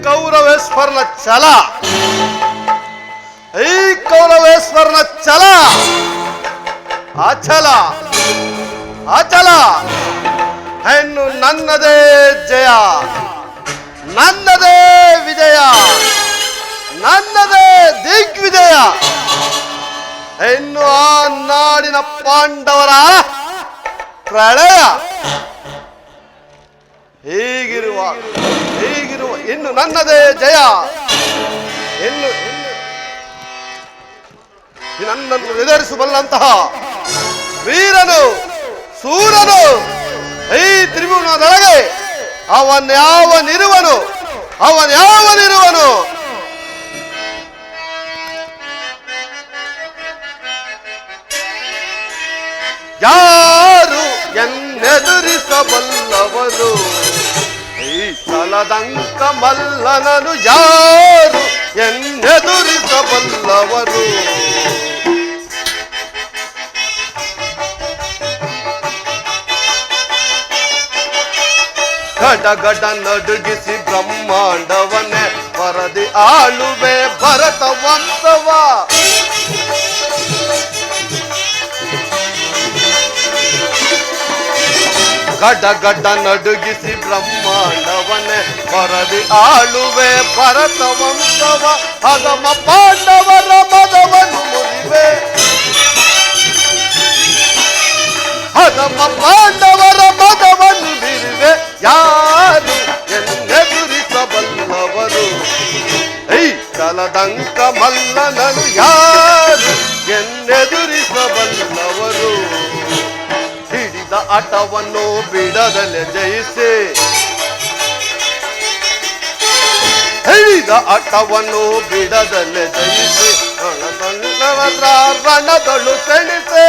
ಕೌರವೇಶ್ವರನ ಛಲ, ಈ ಕೌರವೇಶ್ವರನ ಛಲ ಅಚಲ ಅಚಲ. ಹೆಣ್ಣು ನನ್ನದೇ ಜಯ, ನನ್ನದೇ ವಿಜಯ, ನನ್ನದೇ ದಿಗ್ವಿಜಯ. ಹೆಣ್ಣು ಆ ನಾಡಿನ ಪಾಂಡವರ ಪ್ರಳಯ. ಹೀಗಿರುವ ಇನ್ನು ನನ್ನದೇ ಜಯ. ಇನ್ನು ನನ್ನನ್ನು ಎದುರಿಸಬಲ್ಲಂತಹ ವೀರನು ಸೂರನು ಈ ತ್ರಿಭುವನದೊಳಗೆ ಅವನ್ಯಾವನಿರುವನು. ಯಾರು ಎನ್ನೆದುರಿಸಬಲ್ಲವರು ಈ ಛಲದಂಕ ಮಲ್ಲನನು? ಯಾರು ಎನ್ನೆದುರಿಸಬಲ್ಲವರು? ಗಡಗಡ ನಡುಗಿಸಿ ಬ್ರಹ್ಮಾಂಡವನ್ನೇ ವರದಿ ಆಳುವೆ ಭರತ ವಂಶವ. ಗಡಗಡ ನಡುಗಿಸಿ ಬ್ರಹ್ಮಾಂಡವನ್ನೇ ವರದಿ ಆಳುವೆ ಭರತ ವಂಶವ. ಅಗಮ ಪಾಂಡವರ ಮದವನ್ನು ಮುರಿವೆ, ಅಗಮ ಪಾಂಡವರ ಮದವನ್ನು ಬಿರಿವೆ. ಯಾರು ಎನ್ನೆದುರಿಸಬಲ್ಲವರು ಈ ಛಲದಂಕ ಮಲ್ಲನನು? ಯಾರು ಎನ್ನೆದುರಿಸಬಲ್ಲವರು? ಹಿಡಿದ ಆಟವನ್ನು ಬಿಡದಲೆ ಜಯಿಸಿ, ಹಿಡಿದ ಆಟವನ್ನು ಬಿಡದಲೆ ಜಯಿಸಿ, ರಣದಳು ಸೆಣಿಸೆ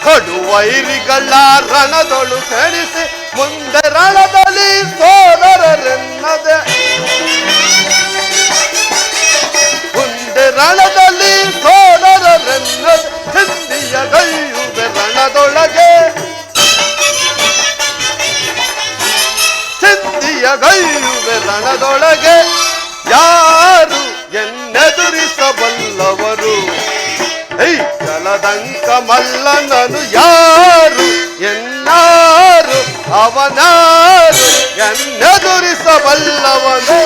ಕಡುವೈರಿಗಳ ರಣದಳು ಸೆಣಿಸಿ, ಮುಂದೆ ರಣದಲ್ಲಿ ಸೋದರರೆನ್ನದೆ, ಮುಂದೆ ರಣದಲ್ಲಿ ಸೋದರರೆನ್ನದೆ. ಹಿಂದಿಯ ಗೈಯುವೆ ರಣದೊಳಗೆ, ಹಿಂದಿಯ ಗೈಯುವೆ ರಣದೊಳಗೆ. ಯಾರು ಎನ್ನೆದುರಿಸಬಲ್ಲವರು ಈ ಛಲದಂಕ ಮಲ್ಲನನು? ಯಾರು ಎನ್ನಾರು ಅವನಾರು ಎನ್ನೆದುರಿಸಬಲ್ಲವನು?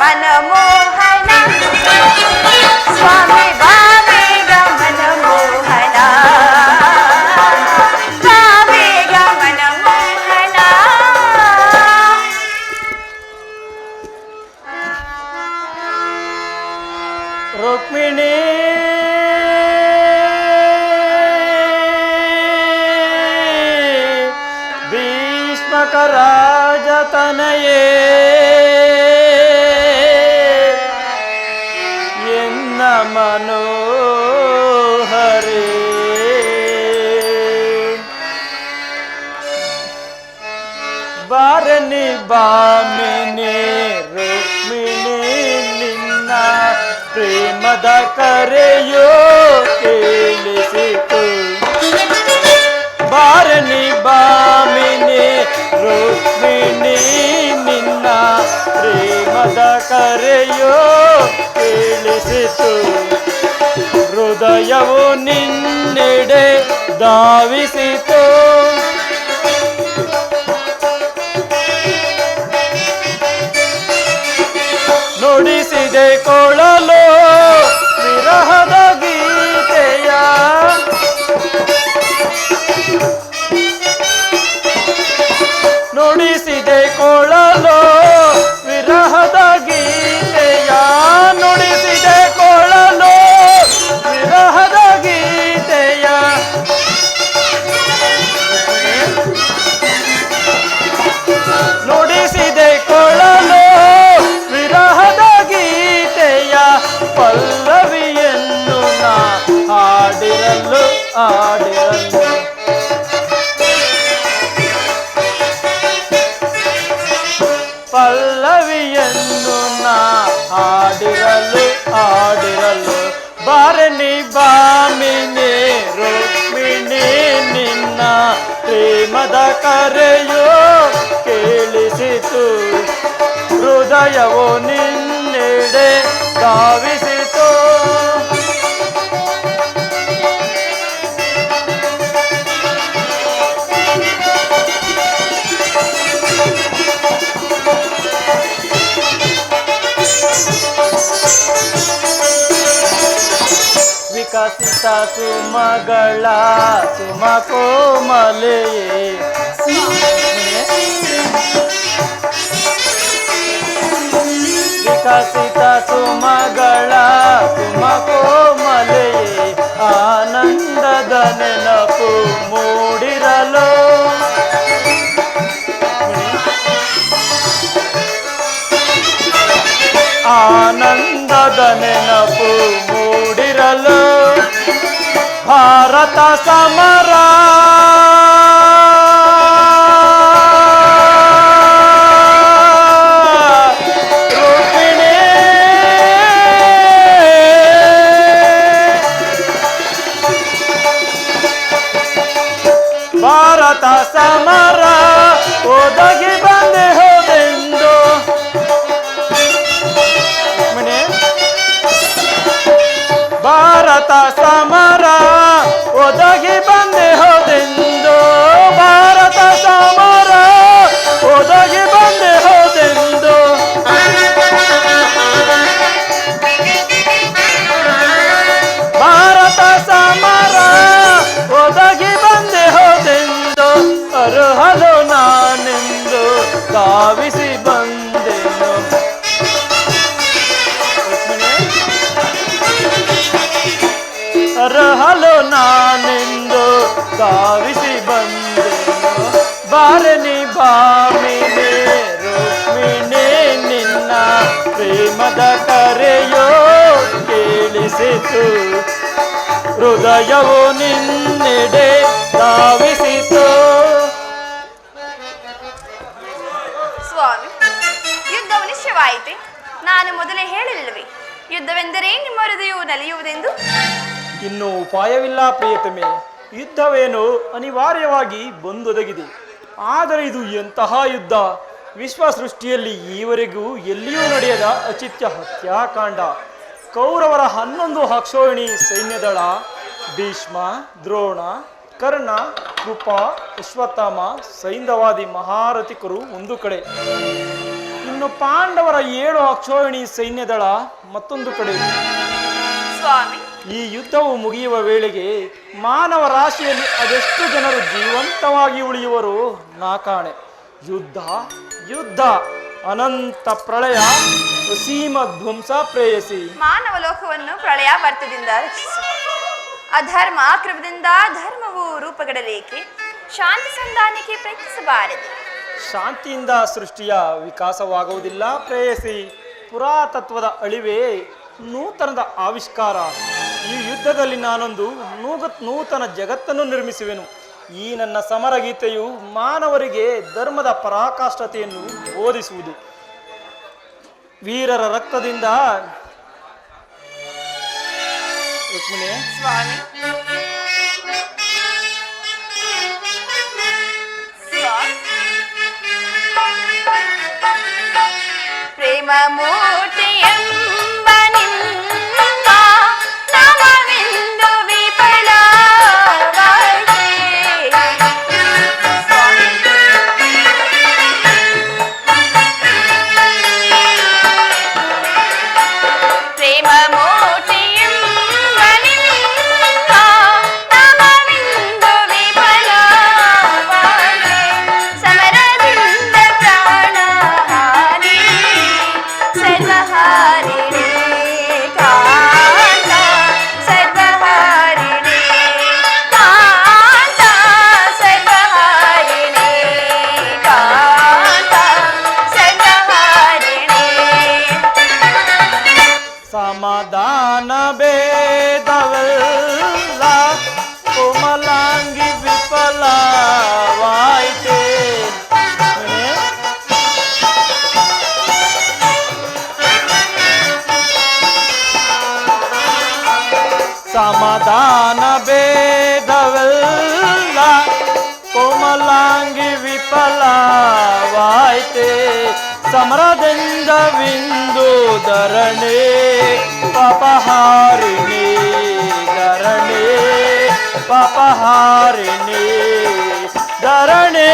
मनमोहन स्वामी बाबेग ರುಕ್ಮಿಣಿ ಭೀಷ್ಮಕ ರಾಜತನಯೇ ಎನ್ನ ಮನೋಹರೇ ಬಾರನಿ ಬಾಮಿನಿ ರುಕ್ಮಿಣಿ ನಿನ್ನ ಪ್ರೇಮದ ಕರೆಯೋ ಕೇಳಿಸಿತು ಬಾರನಿ ಬಾಮಿನಿ ರುಕ್ಮಿಣಿ ನಿನ್ನ ಪ್ರೇಮದ ಕರೆಯೋ ಕೇಳಿಸಿತು ಹೃದಯವು ನಿನ್ನೆಡೆ ಧಾವಿಸಿತು ನುಡಿಸಿದೆ ಕೊಳಲು ವಿರಹದ ಗೀತೆಯ ನುಡಿಸಿದೆ ಕೊಳಲು ವಿರಹದ ಗೀತೆಯ ನುಡಿಸಿದೆ ಕೊಳಲು ವಿರಹದ ಗೀತೆಯ ನುಡಿಸಿದೆ ಕೊಳಲು ವಿರಹದ ಗೀತೆಯ ಪಲ್ಲವಿಯನ್ನು ನಾ ಹಾಡಿರಲು ಆಡಿರಲು ಪಲ್ಲವಿಯನ್ನು ನಾ ಹಾಡಿರಲು ಆಡಿರಲು ಬಾರನಿ ಬಾಮಿನಿ ರುಕ್ಮಿಣಿ ನಿನ್ನ ಪ್ರೇಮದ ಕರೆಯೋ ಕೇಳಿಸಿತು ಹೃದಯವು ನಿನ್ನೆಡೆ ಧಾವಿಸಿತು ವಿಕಸಿತ ಸುಮಗಳ ಸುಮ ಕೋಮಲೆಯೇ ವಿಕಸಿತ ಸುಮಗಳ ಸುಮ ಕೋಮಲೆಯೇ ಆನಂದದ ನೆನಪು ಮೂಡಿರಲು ಆನಂದದ ನೆನಪು ಮೂಡಿರಲು ಭಾರತ ಸಮರ ರುಕ್ಮಿಣಿ ಭಾರತ ಸಮರ ಒದಗಿ ಬಂದೆ ಹೋದೆಂದು ಭಾರತ ಸಮರ ಒದಗಿ ಬಂದೆ ಹೋದೆಂದು ಭಾರತ ಸಮರ ಒದಗಿ ಬಂದೆ ಹೋದೆಂದು ಭಾರತ ಸಮರ ಒದಗಿ ಬಂದೆ ಹೋದೆಂದು ಅರ್ಹಲು ನಾನೆಂದು ಧಾವಿಸಿ ಬಂದೆನು ಅರ್ಹಲು ನಾನೆಂದು ಧಾವಿಸಿ ಬಂದೆನು ಬಾರನಿ ಬಾಮಿನಿ ರುಕ್ಮಿಣಿ ನಿನ್ನ ಪ್ರೇಮದ ಕರೆಯೋ ಕೇಳಿಸಿತು ಹೃದಯವು ನಿನ್ನೆಡೆ ಧಾವಿಸಿತು ಸ್ವಾಮಿ ಯುದ್ಧವು ನಿಶ್ಚಯವಾಯಿತೆ ನಾನು ಮೊದಲೇ ಹೇಳಿಲ್ಲವೇ ಯುದ್ಧವೆಂದರೆ ನಿಮ್ಮ ಹೃದಯವು ನಲಿಯುವುದೆಂದು ಇನ್ನು ಉಪಾಯವಿಲ್ಲ ಪ್ರಿಯತಮೆ ಯುದ್ಧವೇನು ಅನಿವಾರ್ಯವಾಗಿ ಬಂದೊದಗಿದೆ ಆದರೆ ಇದು ಎಂತಹ ಯುದ್ಧ ವಿಶ್ವ ಸೃಷ್ಟಿಯಲ್ಲಿ ಈವರೆಗೂ ಎಲ್ಲಿಯೂ ನಡೆಯದ ಅಚಿತ್ಯ ಹತ್ಯಾಕಾಂಡ ಕೌರವರ 11 ಅಕ್ಷೋಹಿಣಿ ಸೈನ್ಯದಳ ಭೀಷ್ಮ ದ್ರೋಣ ಕರ್ಣ ಕೃಪ ಅಶ್ವತ್ಥಾಮ ಸೈಂಧವಾದಿ ಮಹಾರಥಿಕರು ಒಂದು ಕಡೆ ಇನ್ನು ಪಾಂಡವರ 7 ಅಕ್ಷೋಹಿಣಿ ಸೈನ್ಯದಳ ಮತ್ತೊಂದು ಕಡೆ ಸ್ವಾಮಿ ಈ ಯುದ್ಧವು ಮುಗಿಯುವ ವೇಳೆಗೆ ಮಾನವ ರಾಶಿಯಲ್ಲಿ ಅದೆಷ್ಟು ಜನರು ಜೀವಂತವಾಗಿ ಉಳಿಯುವರು ನಾ ಕಾಣೆ ಯುದ್ಧ ಯುದ್ಧ ಅನಂತ ಪ್ರಳಯ ಅಸೀಮ ಧ್ವಂಸ ಪ್ರೇಯಸಿ. ಮಾನವ ಲೋಕವನ್ನು ಪ್ರಳಯ ವರ್ತದಿಂದ ರಕ್ಷಿಸು. ಅಧರ್ಮ ಕ್ರಮದಿಂದ ಧರ್ಮವು ರೂಪುಗೊಳ್ಳಲೇಕೆ ಶಾಂತಿ ಸಂಧಾನಕ್ಕೆ ಪ್ರಯತ್ನಿಸಬಾರದು. ಶಾಂತಿಯಿಂದ ಸೃಷ್ಟಿಯ ವಿಕಾಸವಾಗುವುದಿಲ್ಲ ಪ್ರೇಯಸಿ. ಪುರಾತತ್ವದ ಅಳಿವೆ ನೂತನದ ಆವಿಷ್ಕಾರ. ಈ ಯುದ್ಧದಲ್ಲಿ ನಾನೊಂದು ನೂತನ ಜಗತ್ತನ್ನು ನಿರ್ಮಿಸುವೆನು. ಈ ನನ್ನ ಸಮರ ಗೀತೆಯು ಮಾನವರಿಗೆ ಧರ್ಮದ ಪರಾಕಾಷ್ಠತೆಯನ್ನು ಬೋಧಿಸುವುದು. ವೀರರ ರಕ್ತದಿಂದ ರುಕ್ಮಿಣಿ ಸ್ವಾಮಿ ಪ್ರೇಮ ಮೂರ್ತಿ ಎಂಬ ನಿಮ್ಮ ನಾಮವೆಂದು ವಿಫಲವಾಗಿದೆ. ಪ್ರೇಮ ಮೂರ್ತಿ ಎಂಬ ನಿಮ್ಮ ನಾಮವೆಂದು ವಿಫಲವಾಗಿದೆ. ಸಮರದಿಂದ ಪ್ರಾಣ ಹಾನಿ ಸರ್ವಹಾರಿಣಿ ಕಾಂತ ಸರ್ವಹಾರಿಣಿ ಕಾಂತ ಸರ್ವಹಾರಿಣಿ ಕಾಂತ ಸರ್ವಹಾರಿಣಿ. ಸಮಾಧಾನ ಭೇದವಲ್ಲ ಕೋಮಲಾಂಗಿ ವಿಫಲವಾಯಿತೆ. ಸಮಾಧಾನ ಭೇದವಲ್ಲ ಕೋಮಲಾಂಗಿ ವಿಫಲವಾಯಿತೆ. ಸಮರದಿಂದ ವಿಂದು ಧರಣೆ ಪಾಪಹಾರಿಣಿ ಧರಣೆ ಪಾಪಹಾರಿಣಿ ಧರಣೆ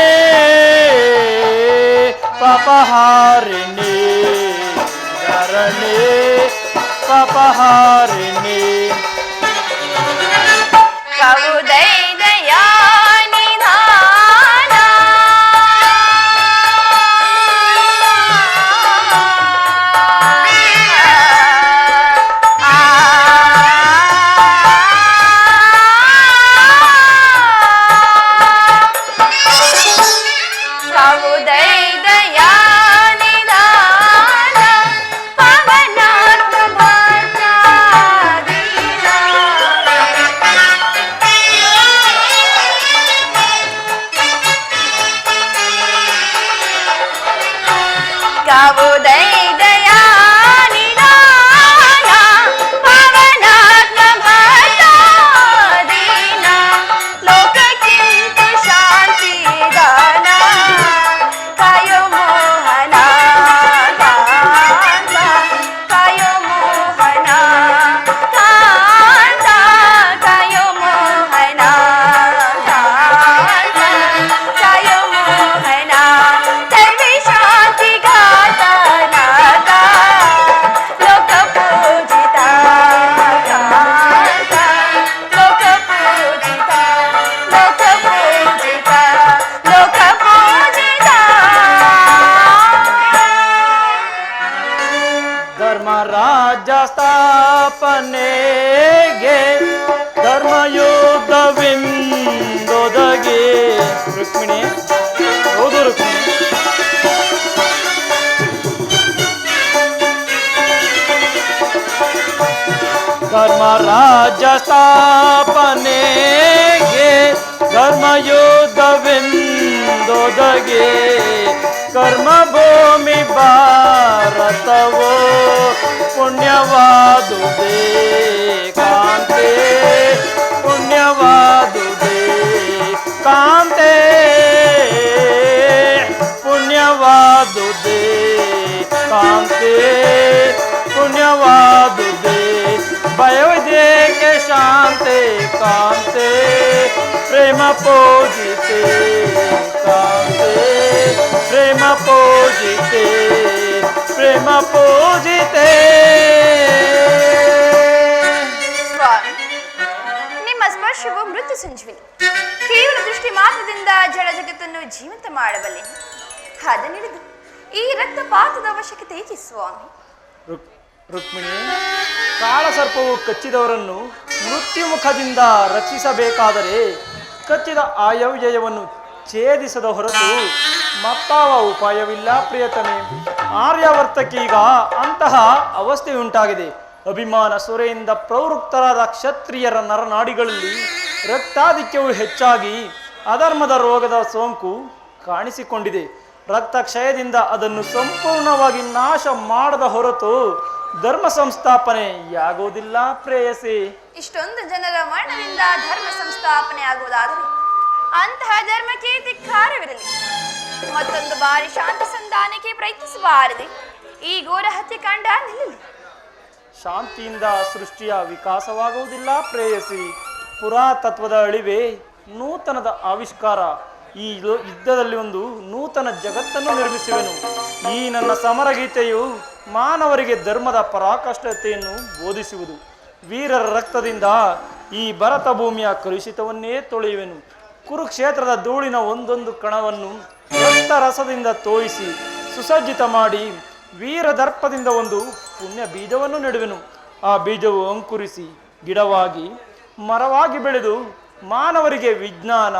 ಪಾಪಹಾರಿಣಿ ಧರಣೆ ಪಾಪಹಾರಿಣಿ. ಕವುದೈದಯ ನಿಧಾನ ಕವುದೈದಯ ನಿಧಾನ ಪವನಾತ್ಮ ಭಾಷಾದೀನ. ಕವುದೈದಯ ನಿಧಾನ ಪವನಾತ್ಮ ಭಾಷಾದೀನ. ಲೋಕಕ್ಕಿಂತ ಶಾಂತಿ ದಾನ ಕಾಯೋ ಮೋಹನ ಕಾಂತ ಕಾಯೋ ಮೋಹನ ಕಾಂತ ಕಾಯೋ ಮೋಹನ ಕಾಂತ ಕಾಯೋ ಮೋಹನ. ಸರ್ವೇ ಶಾಂತಿ ಗಾತ ನಾಥ ಲೋಕ ಪೂಜಿತ ಕಾಂತ ಲೋಕ ಪೂಜಿತ ಲೋಕ ಪೂಜಿತ ಲೋಕ ಪೂಜಿತ. ಧರ್ಮರಾಜ್ಯ ಸ್ಥಾಪನೆಗೆ ಧರ್ಮಯುದ್ಧವಿಂದೊದಗೆ. ರುಕ್ಮಿಣಿ ಹೌದು ರುಕ್ಮಿಣಿ. ಧರ್ಮರಾಜ್ಯ ಸ್ಥಾಪನೆಗೆ ಧರ್ಮಯುದ್ಧವಿಂದೊದಗೆ. ಕರ್ಮಭೂಮಿ ಭಾರತವೋ ಪುಣ್ಯವಾದುದೇ ಕಾಂತೆ ಪುಣ್ಯವಾದುದೇ ಕಾಂತೆ ಪುಣ್ಯವಾದುದೇ ಕಾಂತೆ ಪುಣ್ಯವಾದುದೇ. ಭಯವಿದೇಕೆ ಶಾಂತೆ ಕಾಂತೆ ಪ್ರೇಮ ಪೂಜಿತೆ ಕಾಂತೆ ಪ್ರೇಮ ಪೂಜಿತೆ ಪ್ರೇಮ ಪೂಜಿತೆ. ಸ್ವಾಮಿ ನಿಮ್ಮ ಸ್ಪರ್ಶವು ಮೃತ್ಯು ಸಂಜೀವಿನಿ. ಕೇವಲ ದೃಷ್ಟಿ ಮಾತ್ರದಿಂದ ಜಡ ಜಗತ್ತನ್ನು ಜೀವಂತ ಮಾಡಬಲ್ಲೆ. ಅದನ್ನಿಡಿದು ಈ ರಕ್ತಪಾತದ ಅವಶ್ಯಕತೆ ಐತಿ ಸ್ವಾಮಿ. ರುಕ್ಮಿಣಿ, ಕಾಳಸರ್ಪವು ಕಚ್ಚಿದವರನ್ನು ಮೃತ್ಯುಮುಖದಿಂದ ರಕ್ಷಿಸಬೇಕಾದರೆ ಕಚ್ಚಿದ ಆಯವ್ಯಯವನ್ನು ಛೇದಿಸದ ಹೊರತು ಮತ್ತಾವ ಉಪಾಯವಿಲ್ಲ ಪ್ರಿಯತಮೆ. ಆರ್ಯಾವರ್ತಕ್ಕೀಗ ಅಂತಹ ಅವಸ್ಥೆಯುಂಟಾಗಿದೆ. ಅಭಿಮಾನ ಸೊರೆಯಿಂದ ಪ್ರವೃತ್ತರಾದ ಕ್ಷತ್ರಿಯರ ನರನಾಡಿಗಳಲ್ಲಿ ರಕ್ತಾಧಿಕ್ಯವು ಹೆಚ್ಚಾಗಿ ಅಧರ್ಮದ ರೋಗದ ಸೋಂಕು ಕಾಣಿಸಿಕೊಂಡಿದೆ. ರಕ್ತ ಕ್ಷಯದಿಂದ ಅದನ್ನು ಸಂಪೂರ್ಣವಾಗಿ ನಾಶ ಮಾಡದ ಹೊರತು ಧರ್ಮ ಸಂಸ್ಥಾಪನೆಯಾಗುವುದಿಲ್ಲ ಪ್ರೇಯಸಿ. ಇಷ್ಟೊಂದು ಜನರ ಮರಣದಿಂದ ಧರ್ಮ ಸಂಸ್ಥಾಪನೆ ಆಗುವುದಾದರೆ ಅಂತಹ ಧರ್ಮಕ್ಕೆ ಧಿಕ್ಕಾರವಿರಲಿ. ಮತ್ತೊಂದು ಬಾರಿ ಶಾಂತಿ ಸಂಧಾನಕ್ಕೆ ಪ್ರಯತ್ನಿಸಬಾರದೆ ಈ ಘೋರ ಹತ್ಯೆಕಾಂಡ ನಿಲ್ಲಲಿ. ಶಾಂತಿಯಿಂದ ಸೃಷ್ಟಿಯ ವಿಕಾಸವಾಗುವುದಿಲ್ಲ ಪ್ರೇಯಸಿ. ಪುರಾತತ್ವದ ಅಳಿವೆ, ನೂತನದ ಆವಿಷ್ಕಾರ. ಈ ಯುದ್ಧದಲ್ಲಿ ಒಂದು ನೂತನ ಜಗತ್ತನ್ನು ನಿರ್ಮಿಸುವೆನು. ಈ ನನ್ನ ಸಮರಗೀತೆಯು ಮಾನವರಿಗೆ ಧರ್ಮದ ಪರಾಕಾಷ್ಠತೆಯನ್ನು ಬೋಧಿಸುವುದು. ವೀರರ ರಕ್ತದಿಂದ ಈ ಭರತ ಭೂಮಿಯ ಕಲುಷಿತವನ್ನೇ ತೊಳೆಯುವೆನು. ಕುರುಕ್ಷೇತ್ರದ ಧೂಳಿನ ಒಂದೊಂದು ಕಣವನ್ನು ರಕ್ತರಸದಿಂದ ತೋಯಿಸಿ ಸುಸಜ್ಜಿತ ಮಾಡಿ ವೀರದರ್ಪದಿಂದ ಒಂದು ಪುಣ್ಯ ಬೀಜವನ್ನು ನೆಡುವೆನು. ಆ ಬೀಜವು ಅಂಕುರಿಸಿ ಗಿಡವಾಗಿ ಮರವಾಗಿ ಬೆಳೆದು ಮಾನವರಿಗೆ ವಿಜ್ಞಾನ,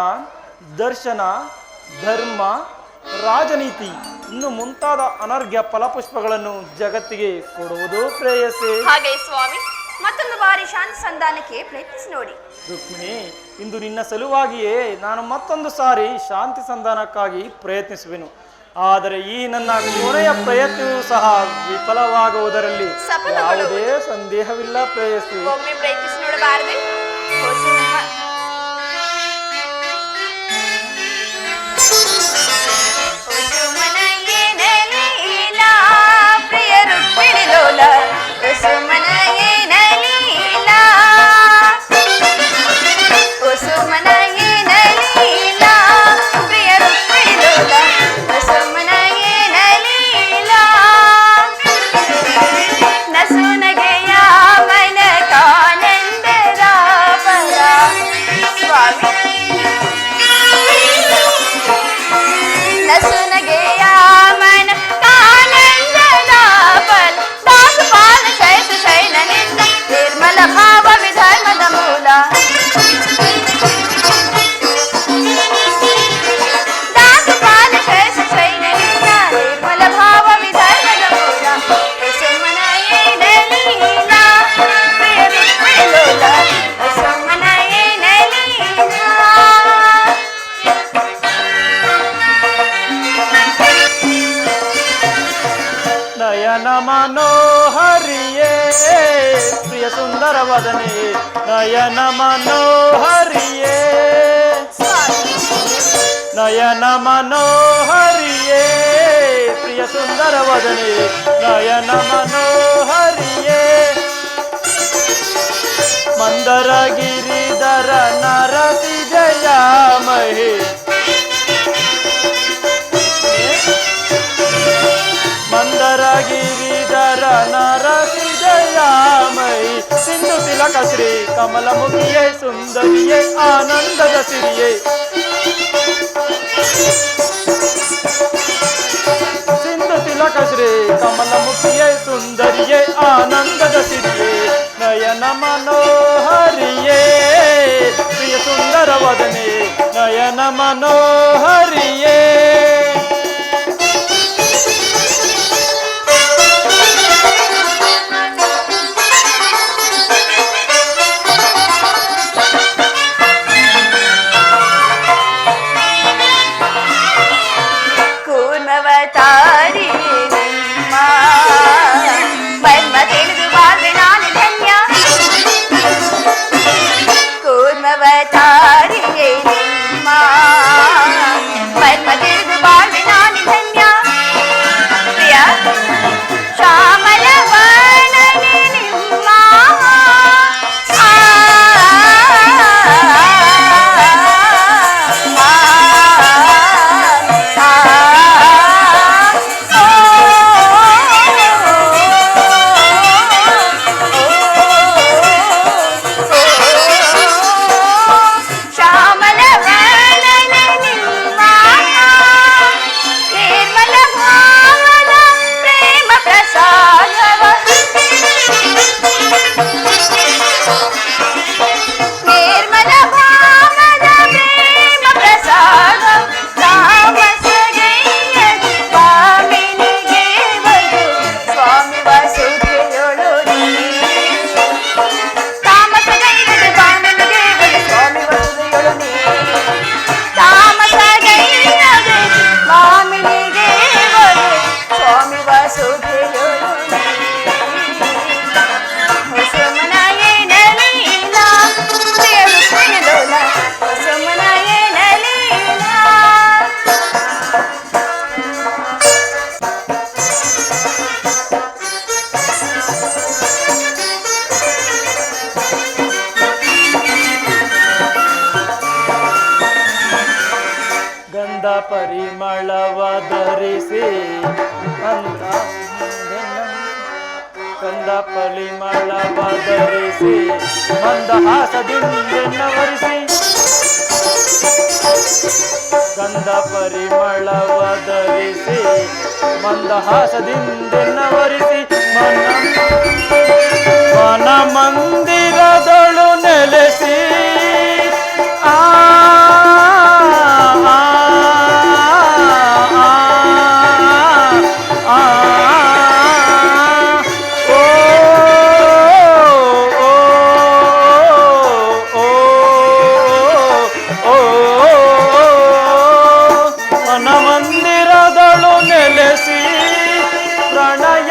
ದರ್ಶನ, ಧರ್ಮ, ರಾಜನೀತಿ ಇನ್ನು ಮುಂತಾದ ಅನರ್ಘ್ಯ ಫಲಪುಷ್ಪಗಳನ್ನು ಜಗತ್ತಿಗೆ ಕೊಡುವುದು ಪ್ರೇಯಸಿ. ಹಾಗೆ ಸ್ವಾಮಿ, ಮತ್ತೊಂದು ಬಾರಿ ಶಾಂತಿ ಸಂಧಾನಕ್ಕೆ ಪ್ರಯತ್ನಿಸಿ ನೋಡಿ. ರುಕ್ಮಿಣಿ, ಇಂದು ನಿನ್ನ ಸಲುವಾಗಿಯೇ ನಾನು ಮತ್ತೊಂದು ಸಾರಿ ಶಾಂತಿ ಸಂಧಾನಕ್ಕಾಗಿ ಪ್ರಯತ್ನಿಸುವೆನು. ಆದರೆ ಈ ನನ್ನ ಕೊನೆಯ ಪ್ರಯತ್ನವೂ ಸಹ ವಿಫಲವಾಗುವುದರಲ್ಲಿ ಯಾವುದೇ ಸಂದೇಹವಿಲ್ಲ ಪ್ರೇಯಸಿ. ಒಮ್ಮೆ ಪ್ರಯತ್ನಿಸಿ ನೋಡಬಾರದೆ? ಮನೋಹರಿಯೇ ಪ್ರಿಯ ಸುಂದರ ವದನೆ, ನಯನ ಮನೋಹರಿಯೇ, ನಯನ ಮನೋಹರಿಯೇ ಪ್ರಿಯ ಸುಂದರ ವದನೆ, ನಯನ ಮನೋಹರಿಯೇ. ಮಂದರ ಗಿರಿಧರ ನರಸಿ ಜಯ ಮಹೇ, ಮಂದರ ಗಿರಿಧರ ನರಸಿ ಜಯಾಮಯಿ, ಸಿಂಧು ತಿಲಕ ಶ್ರೀ ಕಮಲಮುಖಿಯೇ, ಸುಂದರಿಯೇ ಆನಂದದ ಸಿರಿಯೇ, ಸಿಂಧು ತಿಲಕ ಶ್ರೀ ಕಮಲಮುಖಿಯೇ, ಸುಂದರಿಯೇ ಆನಂದದ ಸಿರಿಯೇ. ನಯನ ಮನೋಹರಿಯೇ ಪ್ರಿಯ ಸುಂದರ ವದನೆ, ನಯನ ಮನೋಹರಿಯೇ. ಮರ್ಮ ತಿಳಿದು ಬಾಳ ಪರಿಮಳವ ಧರಿಸಿ ಗಂಧ ಪರಿಮಳವ ಧರಿಸಿ ಮಂದಹಾಸದಿಂದೆನ್ನವರಿಸಿ ಗಂಧ ಪರಿಮಳವ ಧರಿಸಿ ಮಂದಹಾಸದಿಂದೆನ್ನವರಿಸಿ ಮನ ಮಂದಿರದೊಳು ನೆಲೆಸಿ ಆ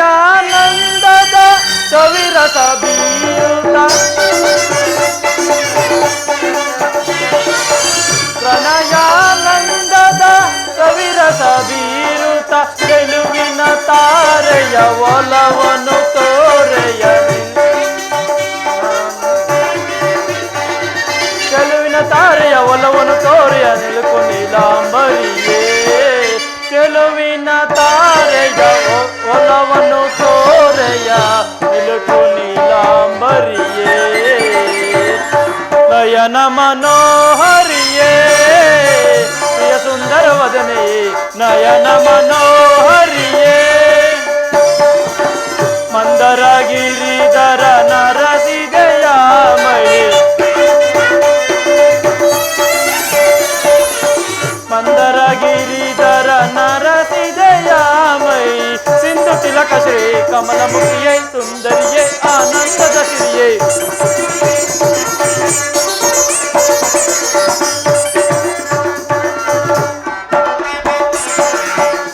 ಪ್ರಣಯಾನಂದದ ಸವಿರಸ ಬೀರುತ್ತ ಪ್ರಣಯಾನಂದದ ಸವಿರಸ ಬೀರುತ್ತ ಗೆಲುವಿನ ತಾರೆಯ ಒಲವನ್ನು ತೋರೆಯ ಗೆಲುವಿನ ತಾರೆಯ ಒಲವನ್ನು ತೋರೆಯ ನಿಲುಕು ನೀಲಾಂಬರಿಯೇ ಚೆಲುವಿನ ತಾರೆಯ ಒಲವನ್ನು ತೋರೆಯ ನಿಲುಕು ನೀಲಾಂಬರಿಯೇ ನಯನ ಮನೋಹರಿಯೇ ಪ್ರಿಯ ಸುಂದರ ವದನೆ ನಯನ ಮನೋಹರಿಯೇ ಮಂದರ ಗಿರಿಧರ ನರಸಿದೆಯ ಮೈ ಮಂದರ ಗಿರಿಧರ ನರಸಿದೆಯ ಮೈ ಸಿಂಧು ತಿಲಕ ಶ್ರೀ ಕಮಲ ಮುಖಿಯೇ ಸುಂದರಿಯೇ ಆನಂದದ ಸಿರಿಯೇ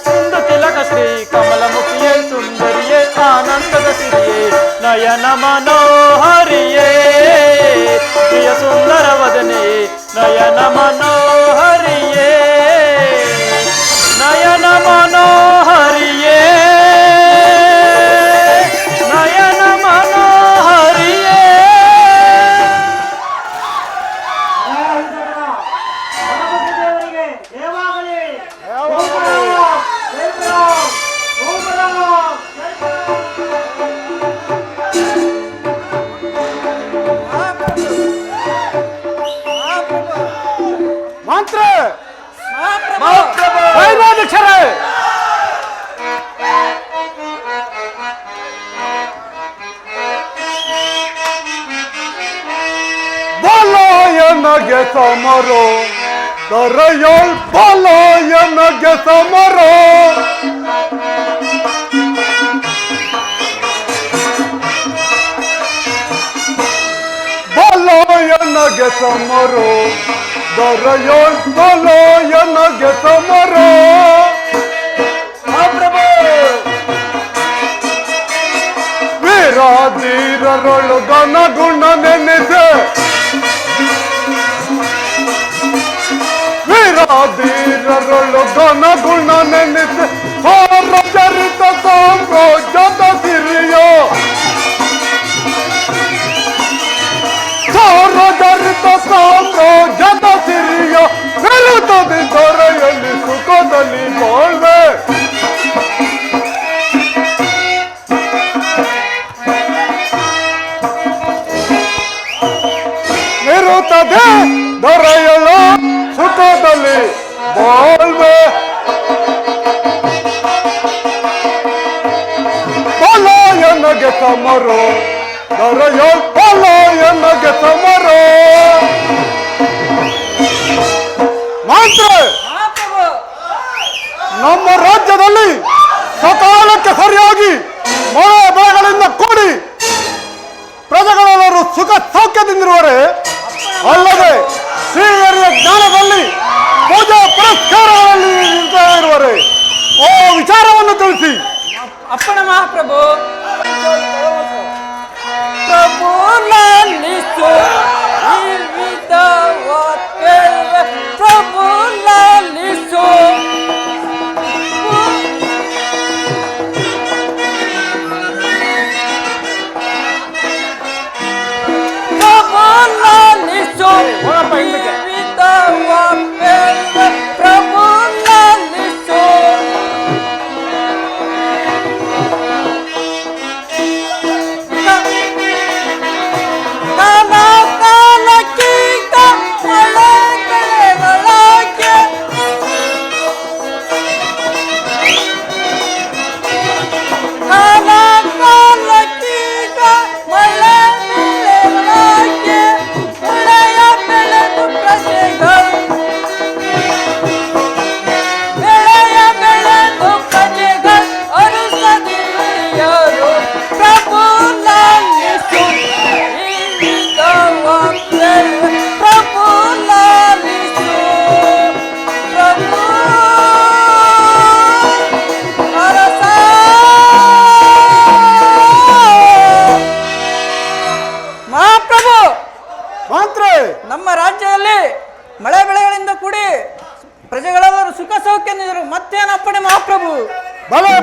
ಸಿಂಧು ತಿಲಕ ಶ್ರೀ ಕಮಲ ಮುಖಿಯೇ ಸುಂದರಿಯೇ ಆನಂದದ ಸಿರಿಯೇ ನಯನ ಮನೋಹರಿಯೇ ಪ್ರಿಯ ಸುಂದರ ವದನೆ ನಯನ ಮನೋಹರಿಯೇ ನಯನ ಮನೋಹರಿಯೇ ನಯನ ಮನೋಹರಿಯೇ ಮಂತ್ರ ವೈರಾಧ್ಯಕ್ಷರ ಬಲಯನಗೆ ಸಮರೋ ದರಯೋಳ್ ಬಲಯನಗೆ ಸಮರೋ ಬಲಯನಗೆ ಸಮರೋ ದರಯೋಳ್ ಬಲಯನಗೆ ಸಮರೋ ವೀರಾಧೀರರೊಳು ಗಣಗುಣ ನೆನೆಸೆ ವೀರಾಧೀರರೊಳು ಗಣಗುಣ ನೆನೆಸೆ ಸಾರ್ವಜರಿತ ಸಾಮ್ರಾಜ್ಯದ ಸಿರಿಯೋ ಸಾರ್ವಜರಿತ ಸಾಮ್ರಾಜ್ಯದ ಸಿರಿಯ ಬೆರುತ್ತದೆ ದೊರೆಯಲ್ಲಿ ಸುಖದಲ್ಲಿ ಬಾಳ್ವೆ ಇರುತ್ತದೆ ದೊರೆಯಲು ಸುಖದಲ್ಲಿ ಬಾಳ್ವೆ ಬಲಯನಗೆ ಸಮರೋ ದೊರೆಯೋ ಬಲಯನಗೆ ಸಮರೋ ಮಾತ್ರ ನಮ್ಮ ರಾಜ್ಯದಲ್ಲಿ ಸಕಾಲಕ್ಕೆ ಸರಿಯಾಗಿ ಮಳೆ ಬೆಳೆಗಳಿಂದ ಕೂಡಿ ಪ್ರಜೆಗಳೆಲ್ಲರೂ ಸುಖ ಸೌಖ್ಯದಿಂದಿರುವರೆ ಅಲ್ಲದೆ ಶ್ರೀಹರಿಯ ಜ್ಞಾನದಲ್ಲಿ ಪೂಜಾ ಪುರಸ್ಕಾರಗಳಲ್ಲಿ ಇರುವರೆ ಓ ವಿಚಾರವನ್ನು ತಿಳಿಸಿ ಅಪ್ಪಣ ಮಹಾಪ್ರಭು ಪ್ರಭು ಲಾಲಿಸು ಪ್ರಭು ಲಾಲಿಸು ಪ್ರಭು ಲಾಲಿಸು ಪ್ರಭು ಮಂತ್ರಿ ನಮ್ಮ ರಾಜ್ಯದಲ್ಲಿ ಮಳೆ ಬೆಳೆಗಳಿಂದ ಕೂಡಿ ಪ್ರಜೆಗಳೆಲ್ಲರೂ ಸುಖ ಸೌಖ್ಯದಿಂದರು ಮತ್ತೇನು ಅಪ್ಪಣೆ ಮಹಾಪ್ರಭು?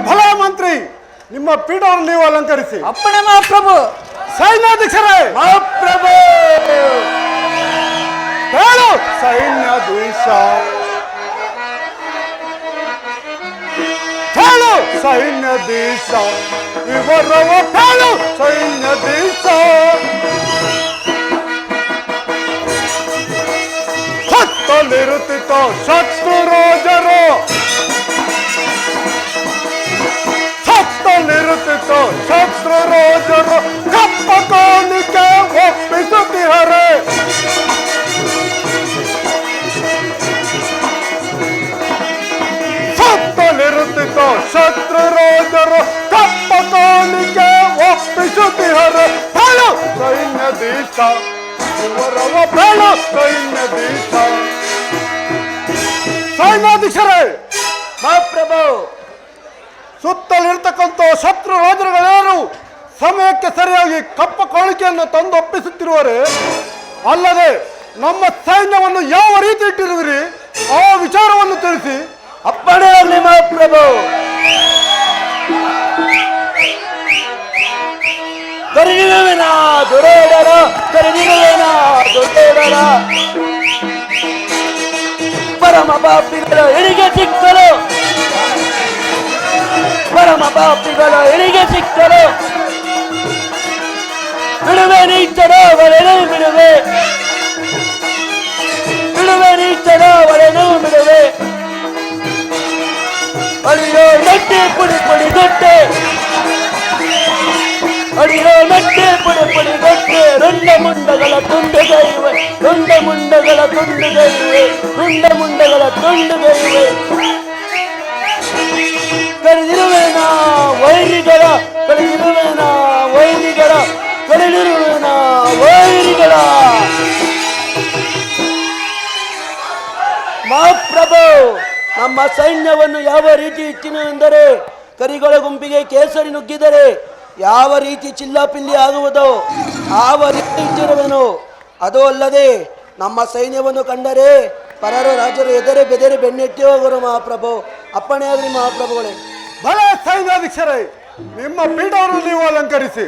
ಭಲೆ ಮಂತ್ರಿ, ನಿಮ್ಮ ಪೀಠವನ್ನು ನೀವು ಅಲಂಕರಿಸಿ. ಅಪ್ಪಣೆ ಮಹಾಪ್ರಭು. ಸೈನ್ಯಾಧೀಶರೇ ಮಹಾಪ್ರಭು ಹೇಳು. ಸೈನ್ಯಾಧೀಶ ಹೇಳು. ಸೈನ್ಯಾಧೀಶ ವಿವರವ ಹೇಳು. ಸೈನ್ಯಾಧೀಶ ಹತ್ತಲಿರುತ್ತಿತ್ತು ಶತ್ರು ರೋಜರು. ಹತ್ತಲಿರುತ್ತಿತ್ತು ಶತ್ರು ರೋಜರು ಕಪ್ಪ ಕಾಣಿಕೆ ಒಪ್ಪಿಸುತ್ತಿಹರೆ. ಹತ್ತಲಿರುತ್ತಿತ್ತು ಶತ್ರು ರೋಜರು ಕಪ್ಪ ಕಾಣಿಕೆ ಒಪ್ಪಿಸುತ್ತಿಹರೆ. ಹೇಳು ಸೈನ್ಯಾಧೀಶ ವಿವರವ ಹೇಳು. ಸೈನ್ಯಾಧೀಶ ಸೈನ್ಯಾಧೀಶರೇ ಮಹಾಪ್ರಭು. ಸುತ್ತಲಿರ್ತಕ್ಕಂಥ ಶತ್ರು ರಾಜರುಗಳೇನು ಸಮಯಕ್ಕೆ ಸರಿಯಾಗಿ ಕಪ್ಪ ಕಾಣಿಕೆಯನ್ನು ತಂದು ಒಪ್ಪಿಸುತ್ತಿರುವರೆ. ಅಲ್ಲದೆ ನಮ್ಮ ಸೈನ್ಯವನ್ನು ಯಾವ ರೀತಿ ಇಟ್ಟಿರುವಿರಿ ಆ ವಿಚಾರವನ್ನು ತಿಳಿಸಿ. ಅಪ್ಪಣೆ ಆಗಲಿ ಮಹಾಪ್ರಭು. ಕರೆದಿರುವೆನ ದೊರೆಯಡರ, ಕರೆದಿರುವೆನ ದೊಡ್ಡಡರ. ಪರಮ ಪಾಪಿಗಳ ಎಳಿಗೆ ಸಿಕ್ಕಲು, ಪರಮ ಪಾಪಿಗಳ ಎಳಿಗೆ ಸಿಕ್ಕಲು ಬಿಡುವೆ ನೀಚರ ಒಳೆನು ಬಿಡುವೆ, ಬಿಡುವೆ ನೀಚರ ಒಳೆನು ಬಿಡುವೆ. ಅಡಿಯೋ ನಟ್ಟೆ ಪುಡಿ ಪುಡಿ ಗೊಟ್ಟೆ, ಅಡಿಯೋ ನಟ್ಟೆ ಪುಡಿ ಪುಡಿ ಗೊಟ್ಟೆ. ರುಂಡ ಮುಂಡಗಳ ತುಂಡುಗೈವೆ, ರುಂಡ ಮುಂಡಗಳ ತುಂಡುಗೈವೆ, ರುಂಡ ಮುಂಡಗಳ ತುಂಡುಗೈವೆ. ಕರೆದಿರುವೆನ ವೈರಿಗಳ, ಕರೆದಿರುವೆನ ವೈರಿಗಳ, ಕರೆದಿರುವೆನ ವೈರಿಗಳ. ಮಹಾಪ್ರಭು, ನಮ್ಮ ಸೈನ್ಯವನ್ನು ಯಾವ ರೀತಿ ಇಟ್ಟಿನ ಎಂದರೆ ಕರಿಗಳ ಗುಂಪಿಗೆ ಕೇಸರಿ ನುಗ್ಗಿದರೆ ಯಾವ ರೀತಿ ಚಿಲ್ಲಾಪಿಲ್ಲಿ ಆಗುವುದೋ ಯಾವ ರೀತಿ ಇಟ್ಟಿರುವೆನು. ಅದು ಅಲ್ಲದೆ ನಮ್ಮ ಸೈನ್ಯವನ್ನು ಕಂಡರೆ ಪರರ ರಾಜರು ಎದರೆ ಬೆದರಿ ಬೆನ್ನೆಟ್ಟಿ ಹೋಗರು ಮಹಾಪ್ರಭು. ಅಪ್ಪಣೆ ಆಗಲಿ ಮಹಾಪ್ರಭುಗಳೇ. ಭಲೆ ಸೈನ್ಯಾಧೀಶರೇ ನಿಮ್ಮ ಪೀಠವನ್ನು ನೀವು ಅಲಂಕರಿಸಿ.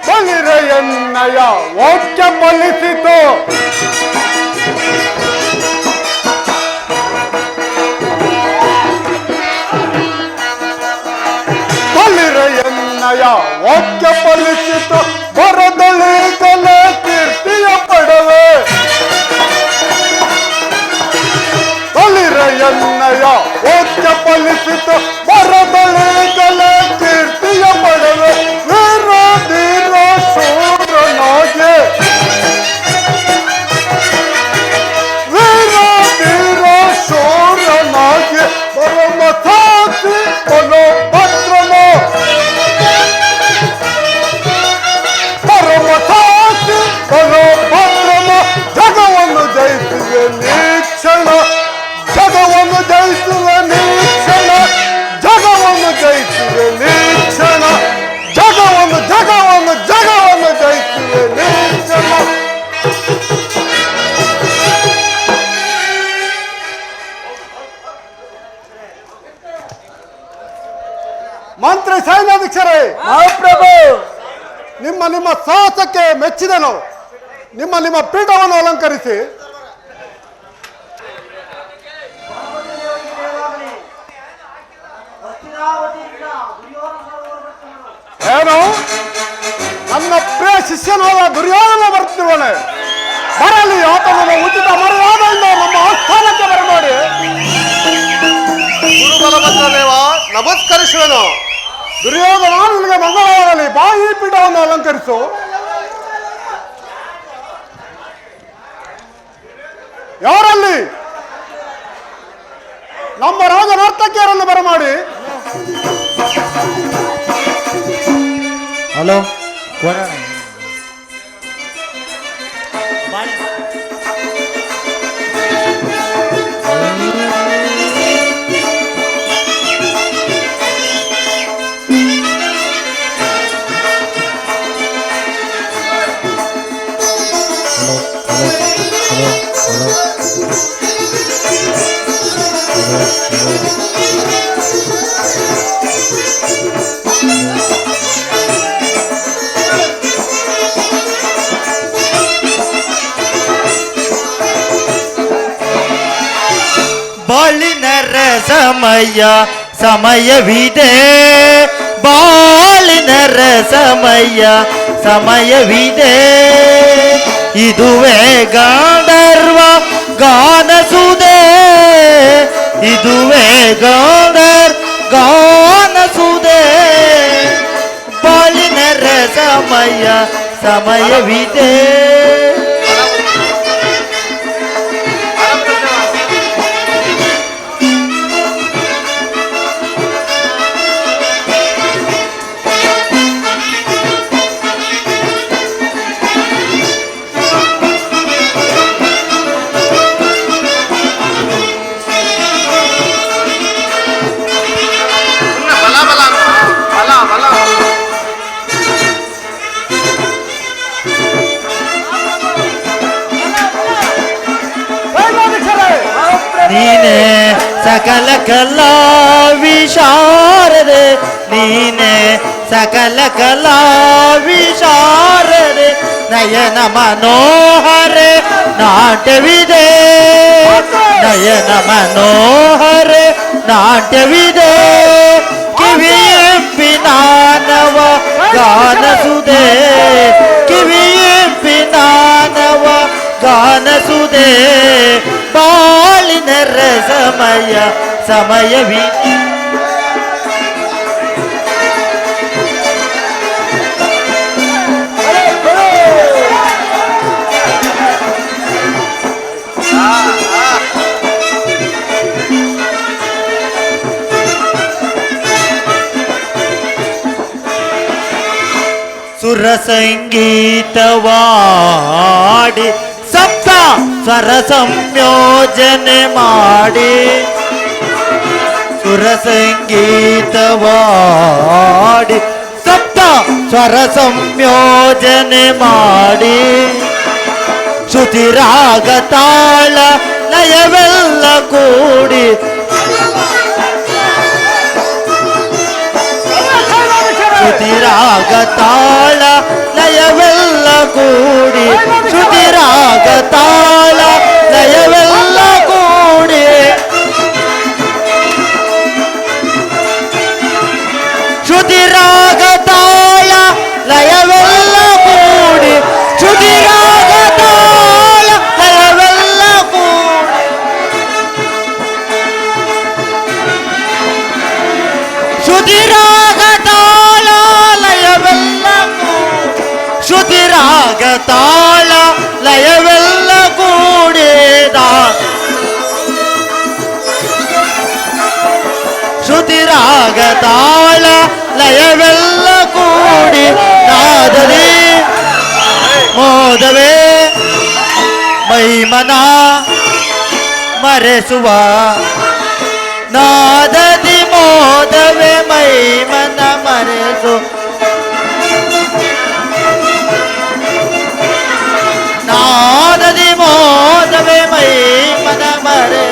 ಬಲಿರೆಯನ್ನಯ ವಾಕ್ಯ ಫಲಿಸಿತು. ಬಲಿರೆಯನ್ನಯ ವಾಕ್ಯ ಫಲಿಸಿತು. ಬರದಳಿಗಲ ಕೀರ್ತಿಯ ಪಡವೆ. ಬಲಿರೆಯನ್ನಯ ವಾಕ್ಯ ಫಲಿಸಿತು. ಬರದಳಿಗಲ ಕೀರ್ತಿಯ ಪಡವೆ. ವೀರ ಶೂರನಾಗೆ, ವೀರ ಶೂರನಾಗೆ ಪರಮ ಸಾಕ್ಷಿ ಬಲಭದ್ರನ, ಪರಮ ಸಾಕ್ಷಿ ಬಲಭದ್ರನ. ಜಗವನ್ನು ಜಯಿಸುವೆ ನೀಕ್ಷಣ, ಜಗವನ್ನು ಜಯಿಸುವೆ ನೀಕ್ಷಣ, ಜಗವನ್ನು ಜಯಿಸುವೆ ನೀಕ್ಷಣ, ಜಗವನ್ನು ಜಗವನ್ನು ಜಗವನ್ನು ಜಯಿಸುವೆ ನೀಕ್ಷಣ. ಮಂತ್ರಿ ಸೈನ್ಯಾಧೀಶರೇ ಮಹಾಪ್ರಭು, ನಿಮ್ಮ ಸಾಹಸಕ್ಕೆ ಮೆಚ್ಚಿದನು. ನಿಮ್ಮ ಪೀಠವನ್ನು ಅಲಂಕರಿಸಿ. ಏನು ನನ್ನ ಪ್ರಿಯ ಶಿಷ್ಯನಾದ ದುರ್ಯೋಧನ ಬರ್ತಿರುವನೆ. ಬರಲಿ, ಆತನ ಉಚಿತ ಮರ್ಯಾದೆಯಿಂದ ನಮ್ಮ ಆಸ್ಥಾನಕ್ಕೆ ಬರಮಾಡಿ. ಗುರುಬಲಭದ್ರದೇವ ನಮಸ್ಕರಿಸುವೆನು. ದುರ್ಯೋಧನ ನಿನಗೆ ಮಂಗಳವಾಗಲಿ. ಬಾ, ಈ ಪೀಠವನ್ನು ಅಲಂಕರಿಸು. ಯಾರಲ್ಲಿ ನಮ್ಮ ರಾಜ ನರ್ತಕಿಯರನ್ನು ಬರಮಾಡಿ. ಹಲೋ ಸಮಯ ಸಮಯವಿದೆ ಬಾಳಿನ ರಸಮಯ ಸಮಯವಿದೆ ಇದುವೇ ಗಾಂಧರ್ವ ಗಾನಸುದೆ ಇದುವೇ ಗಾನಸುದೆ ಬಾಳಿನ ರಸಮಯ ಸಮಯವಿದೆ ನೀನೆ ಸಕಲ ಕಲಾ ವಿಶಾರದೆ ನೀನೆ ಸಕಲ ಕಲಾ ವಿಶಾರದೆ ನಯನ ಮನೋಹರೆ ನಾಟ್ಯವಿದೆ ನಯನ ಮನೋಹರೆ ನಾಟ್ಯವಿದೆ ಕಿವಿಯೆಂಪಿನಾನವ ಗಾನಸುದೆ ಕಿವಿಯೆಂಪಿನಾನವ ಗಾನಸುದೆ ಬಾಳಿನ ರಸಮಯ ಸಮಯವಿದೆ ಸುರ ಸಂಗೀತವಾಡಿ ಸಪ್ತ ಸ್ವರ ಸಂಯೋಜನೆ ಮಾಡಿ ಸುರ ಸಂಗೀತವಾಡಿ ಸಪ್ತ ಸ್ವರ ಸಂಯೋಜನೆ ಮಾಡಿ ಶ್ರುತಿ ರಾಗ ತಾಳ ಲಯವೆಲ್ಲ ಕೂಡಿ ಶ್ರುತಿ ರಾಗ ತಾಳ ಲಯವೆಲ್ಲ ಕೂಡಿ ಶ್ರುತಿ ರಾಗ ತಾಳ ಲಯವೆಲ್ಲ ಕೂಡಿ ಶ್ರುತಿ ರಾಗ ತಾಳ ಲಯವೆಲ್ಲ ಕೂಡಿ ಶ್ರುತಿ ರಾಗ ತಾಳ ಲಯವೆಲ್ಲ ಕೂಡಿ ಶ್ರುತಿ ರಾಗ ತಾಳ ಲಯವೆಲ್ಲ ಶ್ರುತಿ ರಾಗ ತಾಳ ಲಯವೆಲ್ಲ ಕೂಡಿದ ಶ್ರುತಿ ರಾಗ ತಾಳ ಲಯವೆಲ್ಲ ಕೂಡಿ ನಾದದಿ ಮೋದವೇ ಮೈಮನ ಮರೆಸುವ ನಾದದಿ ಮೋದವೇ ಮೈಮನ ಮರೆಸು ನಾದದಿ ಮೋದವೇ ಮೈಮನ ಮರೆ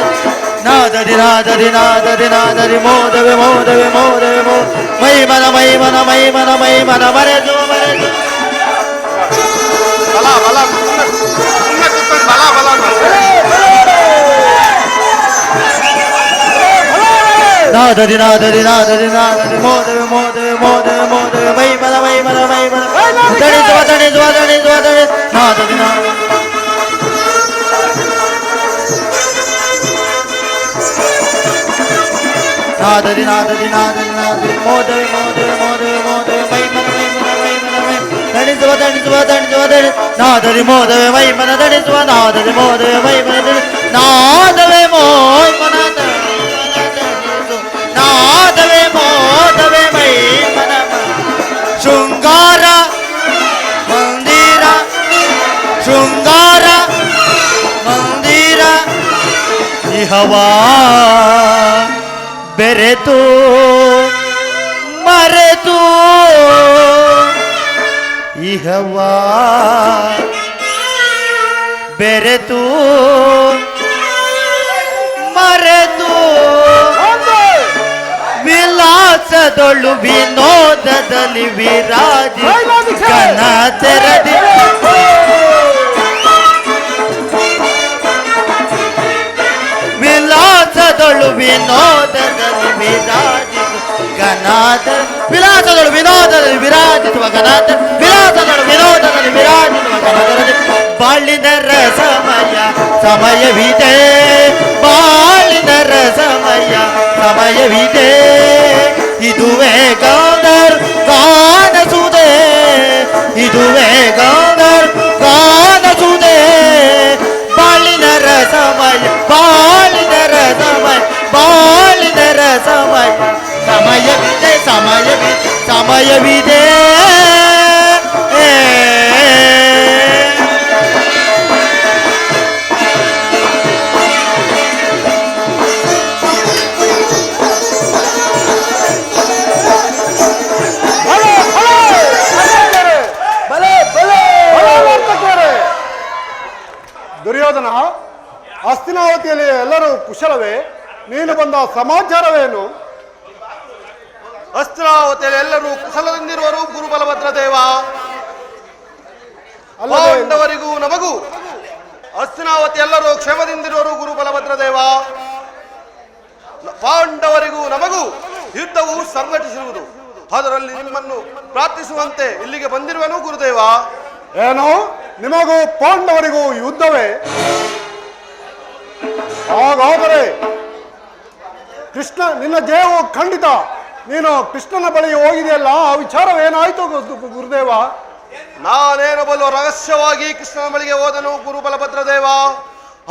ನಾದದಿ ನಾದದಿ ನಾದದಿ ನಾದದಿ ಮೋದವೇ ಮೋದವೇ ಮೋದವೇ ಮೋ ಮೈಮನ ಮೈಮನ ಮೈಮನ ಮೈಮನ ಮರೆಸು ಮರೆಸು ಬಲ ಬಲ ಸುಮ್ಮನೆ ಕೂತ್ಕೊಂಡು ಬಲ ಬಲ ನಾದದಿ ನಾದದಿ ನಾದದಿ ನಾದದಿ ಮೋದವೇ ಮೋದವೇ ಮೋದವೇ ಮೋದವೇ ಮೈಮನ ಮೈಮನ ಮೈಮನ ತಣಿಸುವ ತಣಿಸುವ ತಣಿಸುವ ತಣಿ ನಾದದಿ ನಾದದಿ ನಾದದಿ ನಾದದಿ ನಾದದಿ ನಾದದಿ ಮೋದವೇ ಮೋದವೇ ಮೋದವೇ ಮೋದವೇ ಮೈಮನ ಮೈಮನ ಮೈಮನ ಮೈ ತಣಿಸುವ ತಣಿಸುವ ತಣಿಸುವ ತಣಿ ನಾದದಿ ಮೋದವೇ ಮೈಮನ ತಣಿಸುವ ನಾದದಿ ಮೋದವೇ ಮೈಮನ ತಣಿ ನಾದವೇ ಮೋಯ್ಮನ ತಣಿಸು ನಾದವೇ ಮೋದವೇ ಮೈಮನ ಶೃಂಗಾರ ಮಂದಿರ ಶೃಂಗಾರ ಮಂದಿರ ಇಹವಾ ಬೆರೆತು ಮರೆತು ಇಹವಾ ಬೆರೆತು ಮರೆತು ವಿಲಾಸದೊಳು ವಿನೋದದಲ್ಲಿ ವಿರಾಜಿ ಕನ ತೆರದಿ ವಿಲಾಸದೊಳು ವಿನೋದದಲ್ಲಿ ವಿರಾಜಿತು ಗನಾಧರ ವಿಲಾಸದಳು ವಿನೋದದಲ್ಲಿ ವಿರಾಜಿಸುವ ಗನಾಧರ ವಿಲಾಸದಳು ವಿನೋದದಲ್ಲಿ ವಿರಾಜಿಸುವ ಗನಾಧರದಲ್ಲಿ ಬಾಳಿನ ರಸಮಯ ಸಮಯವಿದೆ ಬಾಳಿನ ರಸಮಯ ಸಮಯವಿದೆ ಇದುವೇ ಗೌದರ್ ಗಾನಸುದೆ ಇದುವೇ ಗೌದರ್ ಗಾನಸುದೆ ಬಾಳಿನ ರಸಮಯ ಬಾಳಿನ ರಸಮಯ ಬಾಳಿನ ರಸಮಯ ಸಮಯವಿದೆ ಸಮಯವಿದೆ ಸಮಯವಿದೆ ದುರ್ಯೋಧನ, ಹಸ್ತಿನಾವತಿಯಲ್ಲಿ ಎಲ್ಲರೂ ಕುಶಲವೇ? ನೀನು ಬಂದ ಸಮಾಚಾರವೇನು? ಹಸ್ತಿನಾವತಿಯಲ್ಲಿ ಎಲ್ಲರೂ ಕುಶಲದಿಂದಿರುವರು ಗುರುಬಲಭದ್ರ ದೇವ. ಅಲ್ಲದೆ ಪಾಂಡವರಿಗೂ ನಮಗೂ ಹಸ್ತಿನಾವತಿ ಎಲ್ಲರೂ ಕ್ಷೇಮದಿಂದಿರುವರು ಗುರುಬಲಭದ್ರ ದೇವ. ಪಾಂಡವರಿಗೂ ನಮಗೂ ಯುದ್ಧವು ಸಂಘಟಿಸಿರುವುದು, ಅದರಲ್ಲಿ ನಿಮ್ಮನ್ನು ಪ್ರಾರ್ಥಿಸುವಂತೆ ಇಲ್ಲಿಗೆ ಬಂದಿರುವನು ಗುರುದೇವ. ಏನು, ನಿಮಗೂ ಪಾಂಡವರಿಗೂ ಯುದ್ಧವೇ? ಹಾಗಾದರೆ ಕೃಷ್ಣ ನಿನ್ನ ಜಯವು ಖಂಡಿತ. ನೀನು ಕೃಷ್ಣನ ಬಳಿ ಹೋಗಿದೆಯಲ್ಲ, ಆ ವಿಚಾರವೇನಾಯ್ತು ಗುರುದೇವ? ನಾನೇನು ಬಲು ರಹಸ್ಯವಾಗಿ ಕೃಷ್ಣನ ಬಳಿಗೆ ಹೋದನು ಗುರುಬಲಭದ್ರ ದೇವ.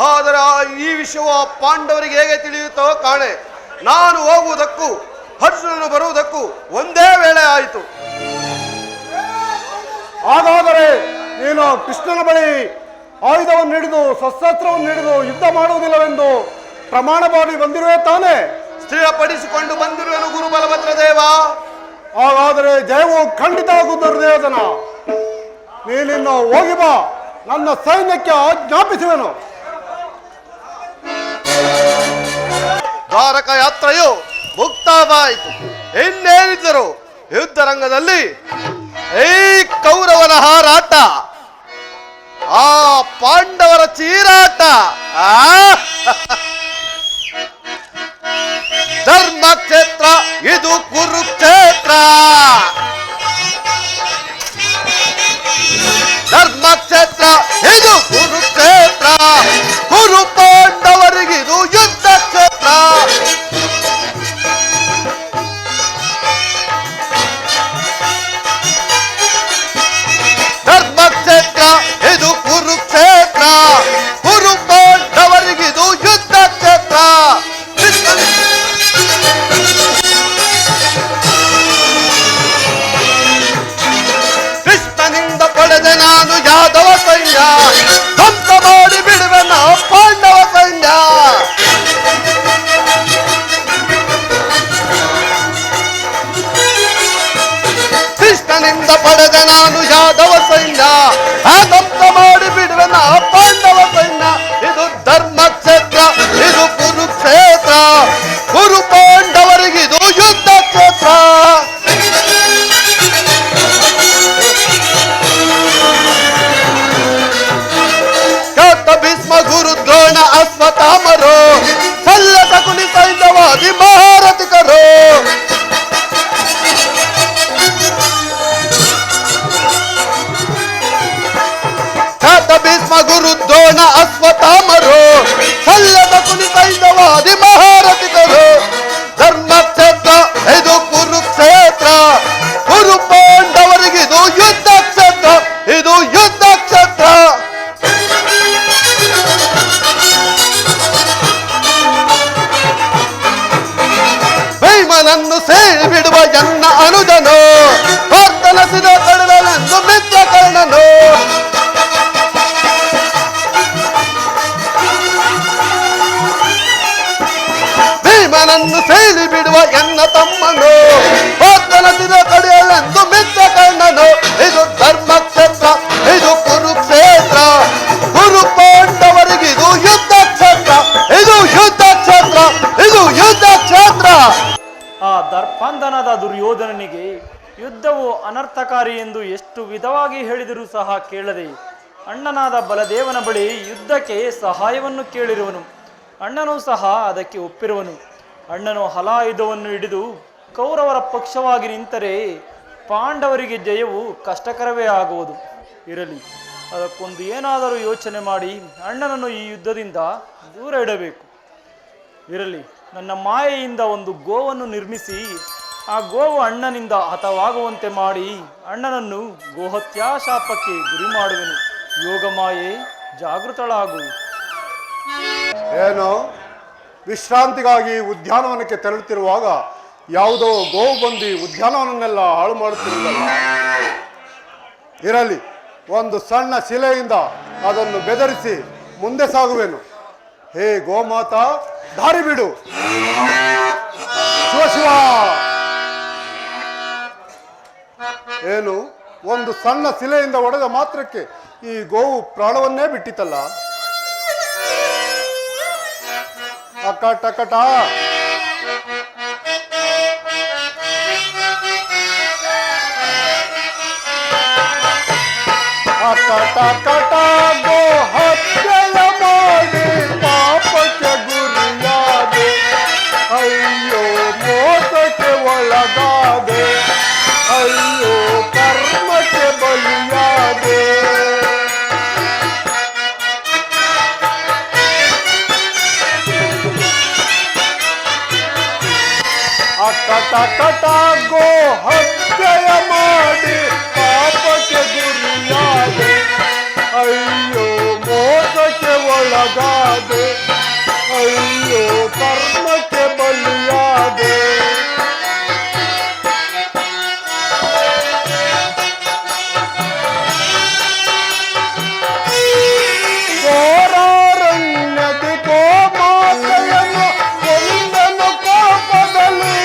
ಆದರೆ ಈ ವಿಷಯವು ಪಾಂಡವರಿಗೆ ಹೇಗೆ ತಿಳಿಯುತ್ತೋ ಕಾಣೆ. ನಾನು ಹೋಗುವುದಕ್ಕೂ ಅರ್ಜುನನು ಬರುವುದಕ್ಕೂ ಒಂದೇ ವೇಳೆ ಆಯಿತು. ಹಾಗಾದರೆ ನೀನು ಕೃಷ್ಣನ ಬಳಿ ಆಯುಧವನ್ನು ಹಿಡಿದು ಶಸ್ತ್ರಾಸ್ತ್ರವನ್ನು ಹಿಡಿದು ಯುದ್ಧ ಮಾಡುವುದಿಲ್ಲವೆಂದು ಪ್ರಮಾಣ ಮಾಡಿ ಬಂದಿರುವೆ ತಾನೇ? ಸ್ಥಿರಪಡಿಸಿಕೊಂಡು ಬಂದಿರುವನು ಗುರುಬಲಭದ್ರ ದೇವ. ಹಾಗಾದರೆ ಜಯವು ಖಂಡಿತ ಆಗುವುದು ದುರ್ಯೋಧನ. ನೀನಿನ್ನು ಹೋಗಿ ಬಾ, ನನ್ನ ಸೈನ್ಯಕ್ಕೆ ಆಜ್ಞಾಪಿಸುವೆನು. ದ್ವಾರಕ ಯಾತ್ರೆಯು ಮುಕ್ತಾಯವಾಯಿತು. ಇನ್ನೇನಿದ್ದರು ಯುದ್ಧ ರಂಗದಲ್ಲಿ ಈ ಕೌರವನ ಹಾರಾಟ, ಆ ಪಾಂಡವರ ಚೀರಾಟ, ಧರ್ಮಕ್ಷೇತ್ರ ಇದು ಕುರುಕ್ಷೇತ್ರ. ಧರ್ಮಕ್ಷೇತ್ರ ಇದು ಕುರುಕ್ಷೇತ್ರ. ಕುರು ಪಾಂಡವರಿಗಿದು ಯುದ್ಧ ಕ್ಷೇತ್ರ. ಧರ್ಮಕ್ಷೇತ್ರ ಇದು ಕುರುಕ್ಷೇತ್ರ. ಕುರು ಪಾಂಡವರಿಗಿದು ಯುದ್ಧ ಕ್ಷೇತ್ರ. ಕೃಷ್ಣನಿಂದ ಪಡೆದೆ ನಾನು ಯಾದವ ಸೈನ್ಯ, ಧ್ವಂಸ ಮಾಡಿ ಬಿಡುವೆ ನಾ ಪಾಂಡವ ಸೈನ್ಯ. ಕೃಷ್ಣನಿಂದ ಪಡೆದೆ ನಾನು ಯಾದವ ಸೈನ್ಯ, ಧ್ವಂಸ ಮಾಡಿ ಬಿಡುವೆ ನಾ ಪಾಂಡವ ಸೈನ್ಯ. ಇದು ಧರ್ಮಕ್ಷೇತ್ರ ಇದು ಕುರುಕ್ಷೇತ್ರ. ಕುರು ಪಾಂಡವರಿಗಿದು ಯುದ್ಧ ಕ್ಷೇತ್ರ. ಭೀಷ್ಮ ಗುರು ದ್ರೋಣ ಅಶ್ವತ್ಥಾಮರು ಸಲ್ಲ ಶಕುನಿ ಸೈನ್ಯವಾದಿ ಮಹಾರಥಿಕರು. ಭೀಷ್ಮ ಗುರು ದ್ರೋಣ ಅಶ್ವತ್ಥಾಮರು ಸಲ್ಲ ಶಕುನಿ ಸೈನ್ಯವಾದಿ ಮಹಾರಥಿಕರು. ಧರ್ಮಕ್ಷೇತ್ರ ಇದು ಕುರುಕ್ಷೇತ್ರ. ಕುರು ಪಾಂಡವರಿಗಿದು ಯುದ್ಧ ಕ್ಷೇತ್ರ. ಇದು ಯುದ್ಧ ಕ್ಷೇತ್ರ. ಭೀಮನನ್ನು ಸೇರಿ ಬಿಡುವ ಎನ್ನ ಅನುಜನು, ಪ್ರಾರ್ಥನಸಿದ ಕಡಲನೆಂದು ಮಿತ್ರ ಕರ್ಣನು. ಭೀಮನನ್ನು ಸೇರಿ ಬಿಡುವ ಎನ್ನ ತಮ್ಮನು, ಪ್ರಾರ್ಥನಸಿದ ಕಡಲೆಂದು ಮಿತ್ರ ಕರ್ಣನು. ಇದು ಧರ್ಮಕ್ಷೇತ್ರ ಇದು ಕುರುಕ್ಷೇತ್ರ. ಕುರು ಪಾಂಡವರಿಗಿದು ಯುದ್ಧ ಕ್ಷೇತ್ರ. ಇದು ಯುದ್ಧ ಕ್ಷೇತ್ರ. ಇದು ಯುದ್ಧ ಕ್ಷೇತ್ರ. ಆ ದರ್ಪಾಂಧನಾದ ದುರ್ಯೋಧನನಿಗೆ ಯುದ್ಧವು ಅನರ್ಥಕಾರಿ ಎಂದು ಎಷ್ಟು ವಿಧವಾಗಿ ಹೇಳಿದರೂ ಸಹ ಕೇಳದೆ ಅಣ್ಣನಾದ ಬಲದೇವನ ಬಳಿ ಯುದ್ಧಕ್ಕೆ ಸಹಾಯವನ್ನು ಕೇಳಿರುವನು. ಅಣ್ಣನೂ ಸಹ ಅದಕ್ಕೆ ಒಪ್ಪಿರುವನು. ಅಣ್ಣನು ಹಲಾಯುಧವನ್ನು ಹಿಡಿದು ಕೌರವರ ಪಕ್ಷವಾಗಿ ನಿಂತರೆ ಪಾಂಡವರಿಗೆ ಜಯವು ಕಷ್ಟಕರವೇ ಆಗುವುದು. ಇರಲಿ, ಅದಕ್ಕೊಂದು ಏನಾದರೂ ಯೋಚನೆ ಮಾಡಿ ಅಣ್ಣನನ್ನು ಈ ಯುದ್ಧದಿಂದ ದೂರ ಇಡಬೇಕು. ಇರಲಿ, ನನ್ನ ಮಾಯೆಯಿಂದ ಒಂದು ಗೋವನ್ನು ನಿರ್ಮಿಸಿ ಆ ಗೋವು ಅಣ್ಣನಿಂದ ಹತವಾಗುವಂತೆ ಮಾಡಿ ಅಣ್ಣನನ್ನು ಗೋಹತ್ಯಾ ಶಾಪಕ್ಕೆ ಗುರಿ ಮಾಡುವೆನು. ಯೋಗ ಮಾಯೆ, ಜಾಗೃತಳಾಗು. ಏನು, ವಿಶ್ರಾಂತಿಗಾಗಿ ಉದ್ಯಾನವನಕ್ಕೆ ತೆರಳುತ್ತಿರುವಾಗ ಯಾವುದೋ ಗೋವು ಬಂದು ಉದ್ಯಾನವನನ್ನೆಲ್ಲ ಹಾಳು ಮಾಡುತ್ತಿರುವುದಲ್ಲ. ಇರಲಿ, ಒಂದು ಸಣ್ಣ ಶಿಲೆಯಿಂದ ಅದನ್ನು ಬೆದರಿಸಿ ಮುಂದೆ ಸಾಗುವೆನು. ಹೇ ಗೋಮಾತಾ, ದಾರಿ ಬಿಡು. ಶಿವ ಶಿವ. ಏನು, ಒಂದು ಸಣ್ಣ ಶಿಲೆಯಿಂದ ಒಡೆದ ಮಾತ್ರಕ್ಕೆ ಈ ಗೋವು ಪ್ರಾಣವನ್ನೇ ಬಿಟ್ಟಿತಲ್ಲ. ಅಕಟ ಅಕಟ. ಅಕಟ ಅಕಟ ಗೋ ಹತ್ಯೆಯ ಮಾಡಿ ಪಾಪಕ್ಕೆ ಗುರಿಯಾದೆ. ಅಯ್ಯೋ ಮೋಸಕ್ಕೆ ಒಳಗಾದೆ. ಅಯ್ಯೋ ಕರ್ಮಕ್ಕೆ ಬಲಿಯಾದೆ. ಅಕಟ ಅಕಟ ಗೋ ಹತ್ಯೆಯ ಮಾಡಿ ಪಾಪಕ್ಕೆ ಗುರಿಯಾದೆ. ಅಯ್ಯೋ ಮೋಸಕ್ಕೆ ಒಳಗಾದೆ. ಅಯ್ಯೋ ಕರ್ಮಕ್ಕೆ ಬಲಿಯಾದೆ. ಘೋರಾರಣ್ಯದಿ ಗೋಮಾತೆಯನ್ನು ಕೊಂದನು ಕೋಪದಲ್ಲಿ.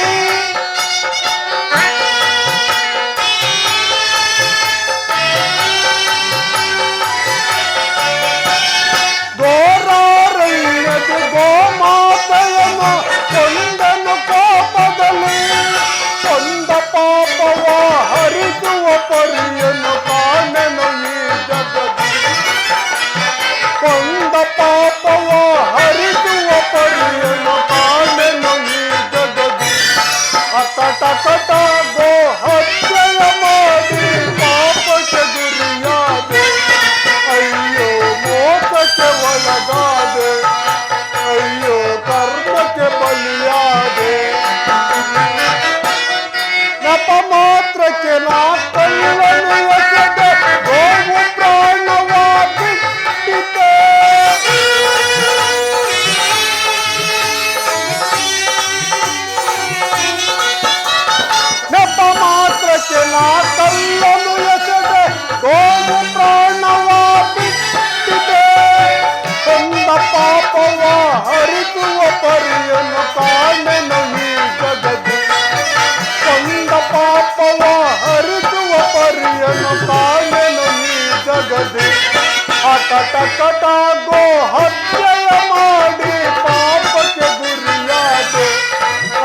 ಘೋರಾರಣ್ಯದಿ ಗೋಮಾತೆಯನ್ನು ಕೊಂದನು ಕೋಪದಲ್ಲಿ. ಕೊಂದ ಪಾಪವ ಹರಿಸುವ ಪರಿಯನ್ನು ಕಾಣೆನು ಈ ಜಗದಿ. ಕೊಂದ ಪಾಪವ ಹರಿಸುವ ಪರಿಯನ್ನು ಕಾಣೆನು ಈ ಜಗದಿ. ಅಕಟ ಅಕಟ ಗೋ ಹತ್ಯೆಯ ಮಾಡಿ ಪಾಪಕ್ಕೆ ಗುರಿಯಾದೆ. ಅಯ್ಯೋ ಮೋಸಕ್ಕೆ ಒಳಗಾದೆ. ಅಯ್ಯೋ ಕರ್ಮಕ್ಕೆ ಬಲಿಯಾದೆ. ನಪ ಮಾತ್ರಕ್ಕೆ ನಾ ಕಳ್ಳನು ಎಸೆದೆ. ಗೋವು ಪ್ರಾಣವ ಬಿಟ್ಟಿದೆ. ನೆಪ ಮಾತ್ರಕ್ಕೆ ನಾ ಕಳ್ಳನು ಎಸೆದೆ. ಗೋವು ಪ್ರಾಣವ ಬಿಟ್ಟಿದೆ. ಕೊಂದ ಪಾಪವ ಹರಿಸುವ ಪರಿಯನ್ನು ಕಾಣೆನು ಈ ಜಗದಿ. ಕೊಂದ ಪಾಪವ ಹರಿಸುವ ಪರಿಯನ್ನು ಕಾಣೆನು ಈ ಜಗದಿ. ಅಕಟ ಅಕಟ ಗೋ ಹತ್ಯೆಯ ಮಾಡಿ ಪಾಪಕ್ಕೆ ಗುರಿಯಾದೆ.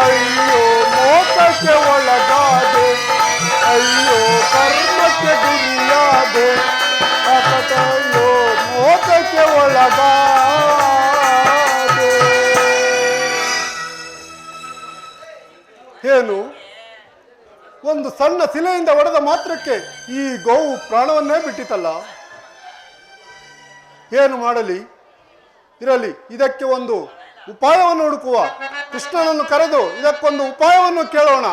ಅಯ್ಯೋ ಮೋಸಕ್ಕೆ ಒಳಗಾದೆ. ಅಯ್ಯೋ ಕರ್ಮಕ್ಕೆ ಗುರಿಯಾದೆ. ಅಕಟ ಅಯ್ಯೋ ಮೋಸಕ್ಕೆ ಒಳಗಾದೆ. ಏನು, ಒಂದು ಸಣ್ಣ ಶಿಲೆಯಿಂದ ಹೊಡೆದ ಮಾತ್ರಕ್ಕೆ ಈ ಗೋವು ಪ್ರಾಣವನ್ನೇ ಬಿಟ್ಟಿತಲ್ಲ. ಏನು ಮಾಡಲಿ? ಇರಲಿ, ಇದಕ್ಕೆ ಒಂದು ಉಪಾಯವನ್ನು ಹುಡುಕುವ. ಕೃಷ್ಣನನ್ನು ಕರೆದು ಇದಕ್ಕೊಂದು ಉಪಾಯವನ್ನು ಕೇಳೋಣ.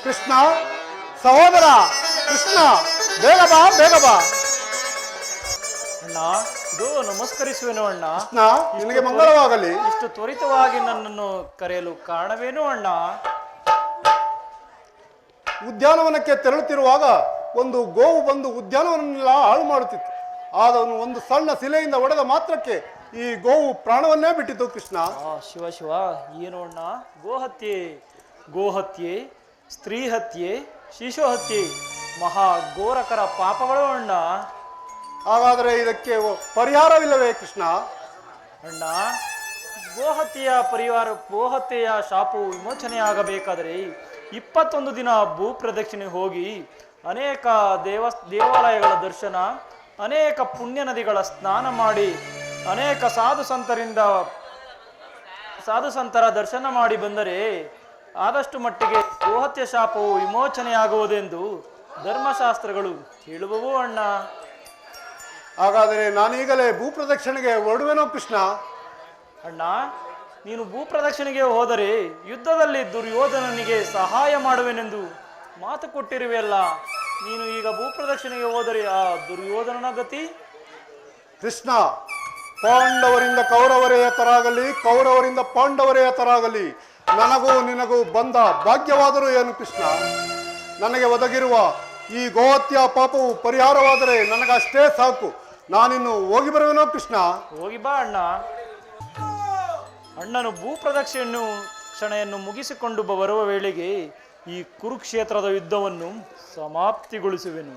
ಕೃಷ್ಣ, ಸಹೋದರ ಕೃಷ್ಣ, ಬೇಗ ಬಾ, ಬೇಗ ಬಾ. ಅಣ್ಣ, ಇದು ನಮಸ್ಕರಿಸುವೆನು ಅಣ್ಣ. ಕೃಷ್ಣ, ನಿನಗೆ ಮಂಗಳವಾಗಲಿ. ಇಷ್ಟು ತ್ವರಿತವಾಗಿ ನನ್ನನ್ನು ಕರೆಯಲು ಕಾರಣವೇನು ಅಣ್ಣ? ಉದ್ಯಾನವನಕ್ಕೆ ತೆರಳುತ್ತಿರುವಾಗ ಒಂದು ಗೋವು ಬಂದು ಉದ್ಯಾನವನ್ನೆಲ್ಲ ಹಾಳು ಮಾಡುತ್ತಿತ್ತು. ಆದವನು ಒಂದು ಸಣ್ಣ ಶಿಲೆಯಿಂದ ಹೊಡೆದ ಮಾತ್ರಕ್ಕೆ ಈ ಗೋವು ಪ್ರಾಣವನ್ನೇ ಬಿಟ್ಟಿತು. ಕೃಷ್ಣ, ಶಿವ ಶಿವ, ಏನು ಅಣ್ಣ? ಗೋಹತ್ಯೆ, ಗೋಹತ್ಯೆ, ಸ್ತ್ರೀ ಹತ್ಯೆ, ಶಿಶು ಹತ್ಯೆ ಮಹಾ ಘೋರಕರ ಪಾಪಗಳು ಅಣ್ಣ. ಹಾಗಾದರೆ ಇದಕ್ಕೆ ಪರಿಹಾರವಿಲ್ಲವೇ ಕೃಷ್ಣ? ಅಣ್ಣ, ಗೋಹತ್ಯೆಯ ಶಾಪವು ವಿಮೋಚನೆಯಾಗಬೇಕಾದರೆ 21 ದಿನ ಭೂಪ್ರದಕ್ಷಿಣೆ ಹೋಗಿ ಅನೇಕ ದೇವಾಲಯಗಳ ದರ್ಶನ, ಅನೇಕ ಪುಣ್ಯ ನದಿಗಳ ಸ್ನಾನ ಮಾಡಿ, ಅನೇಕ ಸಾಧು ಸಂತರಿಂದ ಸಾಧು ಸಂತರ ದರ್ಶನ ಮಾಡಿ ಬಂದರೆ ಆದಷ್ಟು ಮಟ್ಟಿಗೆ ಗೋಹತ್ಯೆ ಶಾಪವು ವಿಮೋಚನೆಯಾಗುವುದೆಂದು ಧರ್ಮಶಾಸ್ತ್ರಗಳು ಹೇಳುವವು ಅಣ್ಣ. ಹಾಗಾದರೆ ನಾನೀಗಲೇ ಭೂಪ್ರದಕ್ಷಿಣೆಗೆ ಹೊರಡುವೆನೋ ಕೃಷ್ಣ? ಅಣ್ಣ, ನೀನು ಭೂಪ್ರದಕ್ಷಿಣೆಗೆ ಹೋದರೆ ಯುದ್ಧದಲ್ಲಿ ದುರ್ಯೋಧನನಿಗೆ ಸಹಾಯ ಮಾಡುವೆನೆಂದು ಮಾತು ಕೊಟ್ಟಿರುವೆಯಲ್ಲ. ನೀನು ಈಗ ಭೂಪ್ರದಕ್ಷಿಣೆಗೆ ಹೋದರೆ ಆ ದುರ್ಯೋಧನನ ಗತಿ? ಕೃಷ್ಣ, ಪಾಂಡವರಿಂದ ಕೌರವರೆಯ ತರಾಗಲಿ, ಕೌರವರಿಂದ ಪಾಂಡವರೆಯ ತರಾಗಲಿ ನನಗೂ ನಿನಗೂ ಬಂದ ಭಾಗ್ಯವಾದರೂ ಏನು ಕೃಷ್ಣ? ನನಗೆ ಒದಗಿರುವ ಈ ಗೋಹತ್ಯ ಪಾಪವು ಪರಿಹಾರವಾದರೆ ನನಗಷ್ಟೇ ಸಾಕು. ನಾನಿನ್ನು ಹೋಗಿ ಬರುವೆನೋ ಕೃಷ್ಣ? ಹೋಗಿ ಬಾ ಅಣ್ಣ. ಅಣ್ಣನು ಭೂಪ್ರದಕ್ಷಿಣೆಯನ್ನು ಮುಗಿಸಿಕೊಂಡು ಬರುವ ವೇಳೆಗೆ ಈ ಕುರುಕ್ಷೇತ್ರದ ಯುದ್ಧವನ್ನು ಸಮಾಪ್ತಿಗೊಳಿಸುವೆನು.